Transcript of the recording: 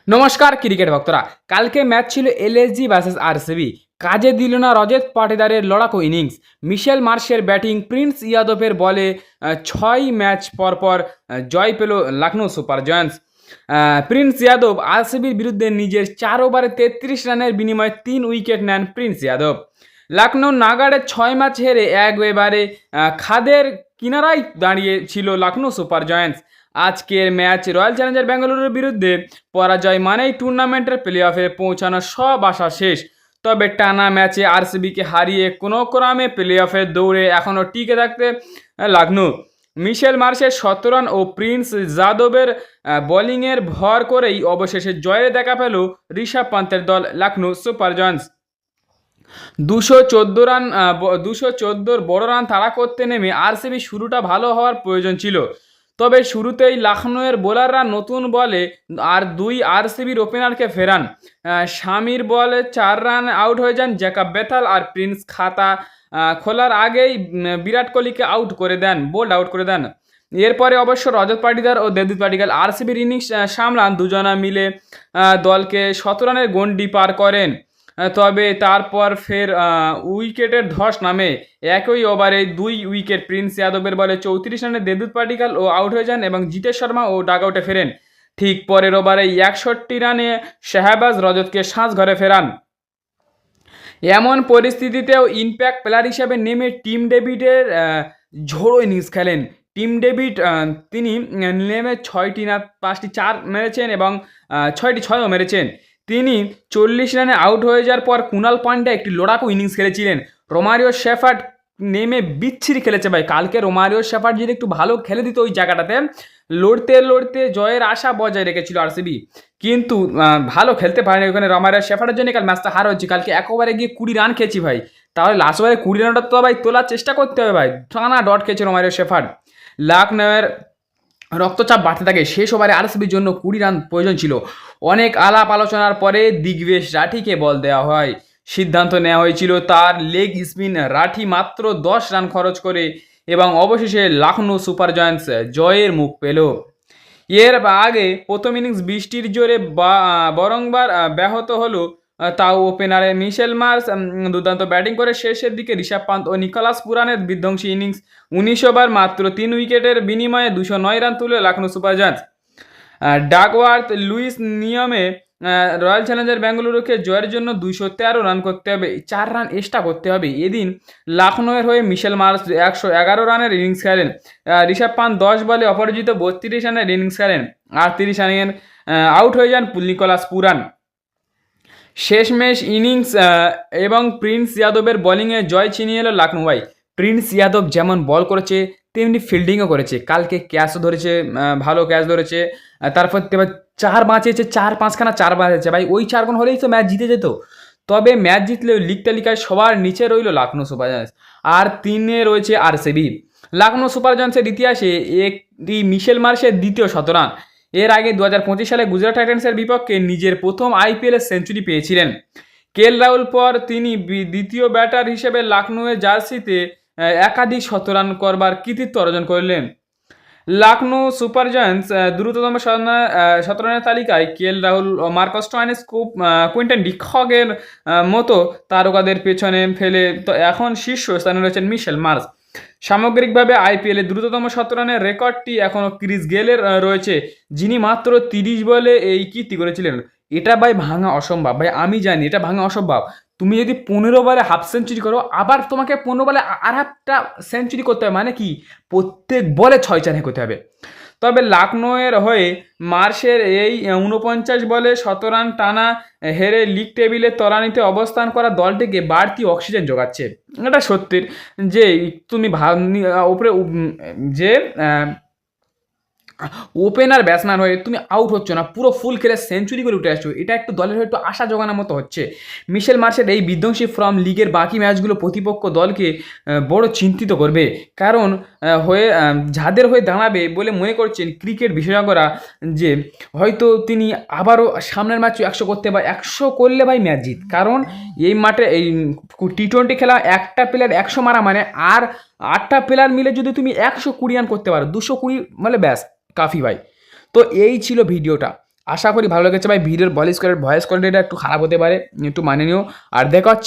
নমস্কার ক্রিকেট ভক্তরা। কালকে ম্যাচ ছিল এলএসজি ভার্সেস আরসিবি। কাজে দিল না রজত পাটিদারের লড়াকু ইনিংস। মিশেল মার্শের ব্যাটিং, প্রিন্স ইয়াদবের বলে 6 ম্যাচ পরপর জয় পেল লখনৌ সুপার জায়ান্টস। প্রিন্স ইয়াদব আরসিবির বিরুদ্ধে নিজের 4 ওভারে 33 রানের বিনিময়ে 3 উইকেট নেন প্রিন্স ইয়াদব। লখনৌ নাগাড়ে 6 ম্যাচ হেরে একেবারে খাদের কিনারায় দাঁড়িয়ে ছিল লখনৌ সুপার জায়ান্টস। আজকের ম্যাচ রয়্যাল চ্যালেঞ্জার ব্যাঙ্গালুরুর বিরুদ্ধে পরাজয় মানেই টুর্নামেন্টের প্লে অফে পৌঁছানোর সব আশা শেষ। তবে টানা ম্যাচে আরসিবিকে হারিয়ে কোনো ক্রমে প্লে অফের দৌড়ে এখনও টিকে থাকতে লখনৌ। মিশেল মার্শের 17 রান ও প্রিন্স যাদবের বোলিংয়ের ভর করেই অবশেষে জয়ের দেখা পেল ঋষভ পান্তের দল লখনৌ সুপার জায়ান্টস। 214 বড় রান তাড়া করতে নেমে আরসিবি শুরুটা ভালো হওয়ার প্রয়োজন ছিল। তবে শুরুতেই লখনৌয়ের বোলাররা নতুন বলে আর 2 আরসিবির ওপেনারকে ফেরান। শামির বলে 4 রান আউট হয়ে যান জ্যাকব বেথাল, আর প্রিন্স খাতা খোলার আগেই বিরাট কোহলিকে বোল্ড আউট করে দেন। এরপরে অবশ্য রজত পাটিদার ও দেবদূত পাডিক্কাল আরসিবির ইনিংস সামলান। দুজনা মিলে দলকে 17 রানের গন্ডি পার করেন। তবে তারপর ফের উইকেটের ধস নামে। একই ওভারে 2 উইকেট প্রিন্স যাদবের বলে 34 রানে দেবদূত পাডিক্কাল ও আউট হয়ে যান এবং জিতেশ শর্মা ও ডাগআউটে ফেরেন। ঠিক পরের ওভারে 61 রানে শাহবাজ রজতকে সাজ ঘরে ফেরান। এমন পরিস্থিতিতেও ইম্প্যাক্ট প্লেয়ার হিসেবে নেমে টিম ডেভিডের ঝোড়ো ইনিংস খেলেন। টিম ডেভিড তিনি নেমে 6টি না 5টি 4 মেরেছেন এবং 6টি 6ও মেরেছেন। তিনি 40 রানে আউট হয়ে যাওয়ার পর কুণাল পান্ডে একটি লড়াকু ইনিংস খেলেছিলেন। রোমারিও শেফার্ড নেমে বিচ্ছিরি খেলেছে ভাই। কালকে রোমারিও শেফার্ড যদি একটু ভালো খেলে দিত ওই জায়গাটাতে, লড়তে লড়তে জয়ের আশা বজায় রেখেছিল আরসিবি, কিন্তু ভালো খেলতে পারেনি ওখানে রোমারিও শেফার্ডের জন্য কাল ম্যাচটা হার হচ্ছে। কালকে এক ওভারে গিয়ে 20 রান খেয়েছি ভাই, তাহলে লাস্ট ওভারে 20 রানটা তো ভাই তোলার চেষ্টা করতে হবে ভাই। টানা ডট খেয়েছে রোমারিও শেফার্ড। লখনৌয়ের রক্তচাপ বাড়তে থাকে। শেষ ওভারে আরসিবির জন্য 20 রান প্রয়োজন ছিল। অনেক আলাপ আলোচনার পরে দিগ্বেশ রাঠিকে বল দেওয়া হয়। সিদ্ধান্ত নেওয়া হয়েছিল তার লেগ স্পিন রাঠি মাত্র 10 রান খরচ করে, এবং অবশেষে লখনৌ সুপার জায়ান্টস জয়ের মুখ পেল। এর আগে প্রথম ইনিংস বৃষ্টির জোরে বরংবার ব্যাহত হলো, তাও ওপেনারে মিশেল মার্শ দুর্দান্ত ব্যাটিং করে শেষের দিকে ঋষভ পান্ত ও নিকোলাস পুরানের বিধ্বংসী ইনিংস। 19 ওভার মাত্র 3 উইকেটের বিনিময়ে 209 রান তুলে Lucknow super giants. Duckworth Lewis নিয়মে রয়্যাল চ্যালেঞ্জার ব্যাঙ্গালুরুকে জয়ের জন্য 213 রান করতে হবে, 4 রান এক্সট্রা করতে হবে। এদিন লখনৌয়ের হয়ে মিশেল মার্শ 111 রানের ইনিংস খেলেন। ঋষভ পান্ত 10 বলে অপরাজিত 32 রানের ইনিংস খেলেন। 38 রানের আউট হয়ে যান নিকোলাস পুরান। শেষমেশ ইনিংস এবং প্রিন্স যাদবের বোলিংয়ে জয় ছিনিয়ে এলো লখনৌ। ভাই প্রিন্স যাদব যেমন বল করেছে তেমনি ফিল্ডিংও করেছে। কালকে ক্যাচও ধরেছে, ভালো ক্যাচ ধরেছে। তারপর 4 বাঁচিয়েছে, 4-5খানা 4 বাঁচিয়েছে ভাই। ওই 4 গুণ হলেই তো ম্যাচ জিতে যেত। তবে ম্যাচ জিতলেও লিগ তালিকায় সবার নিচে রইল লখনৌ সুপার জায়ান্টস, আর 3-এ রয়েছে আরসিবি। লখনৌ সুপার জায়ান্টসের ইতিহাসে একটি মিশেল মার্শের দ্বিতীয় শতরান। এর আগে 2025 সালে গুজরাট টাইটান্সের বিপক্ষে নিজের প্রথম আইপিএলের সেঞ্চুরি পেয়েছিলেন। কেএল রাহুল পর তিনি দ্বিতীয় ব্যাটার হিসেবে লখনৌয়ের জার্সিতে একাধিক শতরান করবার কৃতিত্ব অর্জন করলেন। লখনৌ সুপার জায়ান্টস দ্রুততম শতরানের তালিকায় KL Rahul, Marcus Stoinis, Quinton ডিককের মতো তারকাদের পেছনে ফেলে তো এখন শীর্ষ স্থানে রয়েছেন মিশেল মার্শ। সামগ্রিকভাবে আইপিএলে দ্রুততম শতরানের রেকর্ডটি এখনও ক্রিস গেলের রয়েছে, যিনি মাত্র 30 বলে এই কীর্তি করেছিলেন। এটা ভাই ভাঙা অসম্ভব ভাই, আমি জানি এটা ভাঙা অসম্ভব। তুমি যদি 15 বলে হাফ সেঞ্চুরি করো, আবার তোমাকে 15 বলে আর একটা সেঞ্চুরি করতে হবে, মানে কি প্রত্যেক বলে 6 করতে হবে। তবে লখনৌয়ের হয়ে মার্শের এই 49 বলে 17 রান টানা হেরে লিগ টেবিলে তলানিতে অবস্থান করা দলটিকে বাড়তি অক্সিজেন যোগাচ্ছে। এটা সত্যির যে তুমি উপরে যে ওপেনার ব্যাটসম্যান হয়ে তুমি আউট হচ্ছ না, পুরো ফুল খেলে সেঞ্চুরি করে উঠে আসছো, এটা একটু দলের হয়ে একটু আশা জোগানোর মতো হচ্ছে। মিশেল মার্শের এই বিধ্বংসী ফর্ম লিগের বাকি ম্যাচগুলো প্রতিপক্ষ দলকে বড় চিন্তিত করবে, কারণ যাদের হয়ে দাঁড়াবে বলে মনে করছেন ক্রিকেট বিশেষজ্ঞরা, যে হয়তো তিনি আবারও সামনের ম্যাচে 100 করতে বা 100 করলে ভাই ম্যাচ জিত। কারণ এই মাঠে এই টি20 খেলা একটা প্লেয়ার 100 মারা মানে, আর 8টা প্লেয়ার মিলে যদি তুমি 120 রান করতে পারো, 220 মানে ব্যাস কাফি ভাই। তো এই ছিল ভিডিওটা। আশা করি ভালো লেগেছে ভাই। ভিডিওর ভয়েস কোয়ালিটিটা একটু খারাপ হতে পারে, একটু মানে নিও। আর দেখা হচ্ছে